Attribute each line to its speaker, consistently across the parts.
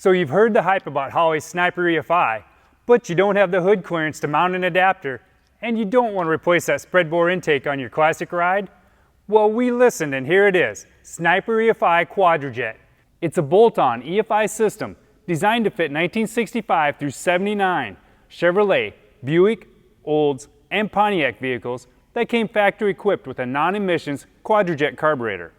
Speaker 1: So you've heard the hype about Holley Sniper EFI, but you don't have the hood clearance to mount an adapter, and you don't want to replace that spread bore intake on your classic ride? Well, we listened, and here it is, Sniper EFI Quadrajet. It's a bolt-on EFI system designed to fit 1965 through 79 Chevrolet, Buick, Olds, and Pontiac vehicles that came factory equipped with a non-emissions Quadrajet carburetor.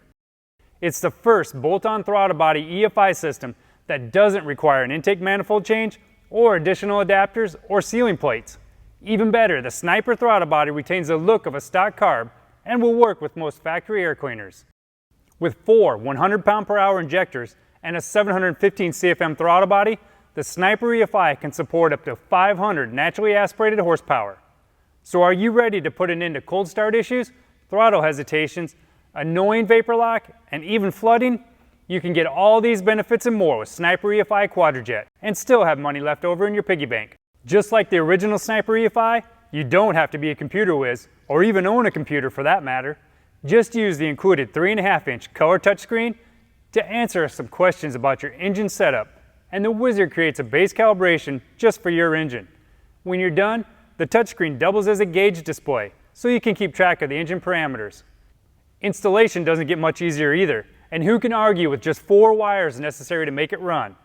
Speaker 1: It's the first bolt-on throttle body EFI system that doesn't require an intake manifold change or additional adapters or sealing plates. Even better, the Sniper throttle body retains the look of a stock carb and will work with most factory air cleaners. With 4 100 pound-per-hour injectors and a 715 CFM throttle body, the Sniper EFI can support up to 500 naturally aspirated horsepower. So are you ready to put an end to cold start issues, throttle hesitations, annoying vapor lock, and even flooding? You can get all these benefits and more with Sniper EFI Quadrajet and still have money left over in your piggy bank. Just like the original Sniper EFI, you don't have to be a computer whiz, or even own a computer for that matter. Just use the included 3.5-inch color touchscreen to answer some questions about your engine setup, and the wizard creates a base calibration just for your engine. When you're done, the touchscreen doubles as a gauge display, so you can keep track of the engine parameters. Installation doesn't get much easier either, and who can argue with just 4 wires necessary to make it run?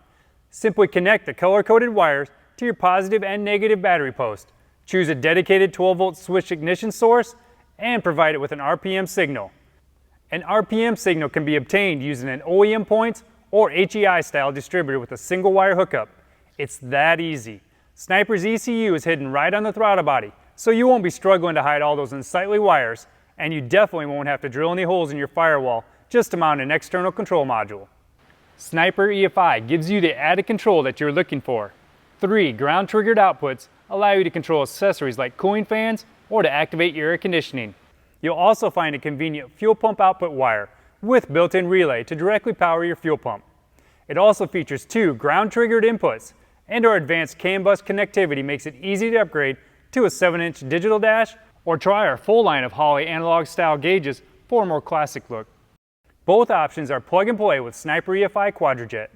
Speaker 1: Simply connect the color-coded wires to your positive and negative battery post, choose a dedicated 12-volt switch ignition source, and provide it with an RPM signal. An RPM signal can be obtained using an OEM points or HEI-style distributor with a single wire hookup. It's that easy. Sniper's ECU is hidden right on the throttle body, so you won't be struggling to hide all those unsightly wires, and you definitely won't have to drill any holes in your firewall just to mount an external control module. Sniper EFI gives you the added control that you're looking for. 3 ground-triggered outputs allow you to control accessories like cooling fans or to activate your air conditioning. You'll also find a convenient fuel pump output wire with built-in relay to directly power your fuel pump. It also features 2 ground-triggered inputs, and our advanced CAN bus connectivity makes it easy to upgrade to a 7-inch digital dash or try our full line of Holley analog-style gauges for a more classic look. Both options are plug-and-play with Sniper EFI Quadrajet.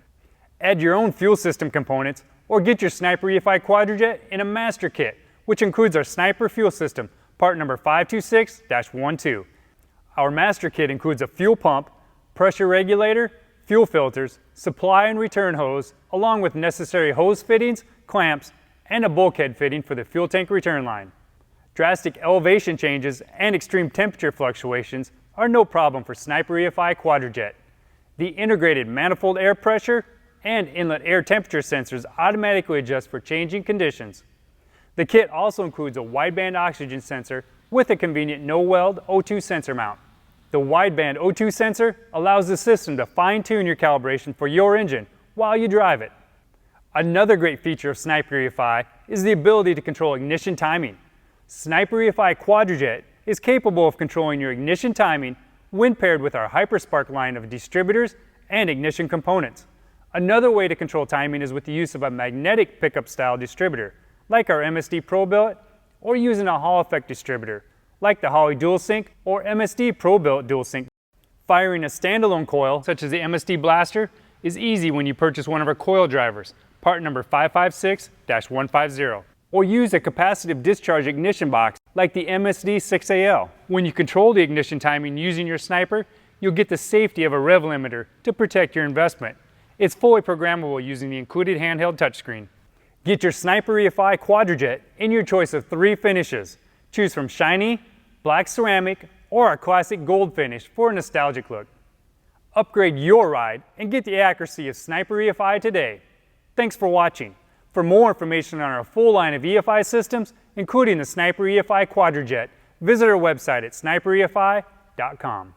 Speaker 1: Add your own fuel system components or get your Sniper EFI Quadrajet in a master kit, which includes our Sniper fuel system, part number 526-12. Our master kit includes a fuel pump, pressure regulator, fuel filters, supply and return hose, along with necessary hose fittings, clamps, and a bulkhead fitting for the fuel tank return line. Drastic elevation changes and extreme temperature fluctuations are no problem for Sniper EFI Quadrajet. The integrated manifold air pressure and inlet air temperature sensors automatically adjust for changing conditions. The kit also includes a wideband oxygen sensor with a convenient no-weld O2 sensor mount. The wideband O2 sensor allows the system to fine-tune your calibration for your engine while you drive it. Another great feature of Sniper EFI is the ability to control ignition timing. Sniper EFI Quadrajet is capable of controlling your ignition timing when paired with our HyperSpark line of distributors and ignition components. Another way to control timing is with the use of a magnetic pickup style distributor, like our MSD Pro Billet, or using a Hall effect distributor, like the Holley Dual Sync or MSD Pro Billet Dual Sync. Firing a standalone coil, such as the MSD Blaster, is easy when you purchase one of our coil drivers, part number 556-150. Or use a capacitive discharge ignition box like the MSD 6AL. When you control the ignition timing using your Sniper, you'll get the safety of a rev limiter to protect your investment. It's fully programmable using the included handheld touchscreen. Get your Sniper EFI Quadrajet in your choice of 3 finishes. Choose from shiny, black ceramic, or our classic gold finish for a nostalgic look. Upgrade your ride and get the accuracy of Sniper EFI today. Thanks for watching. For more information on our full line of EFI systems, including the Sniper EFI Quadrajet, visit our website at sniperefi.com.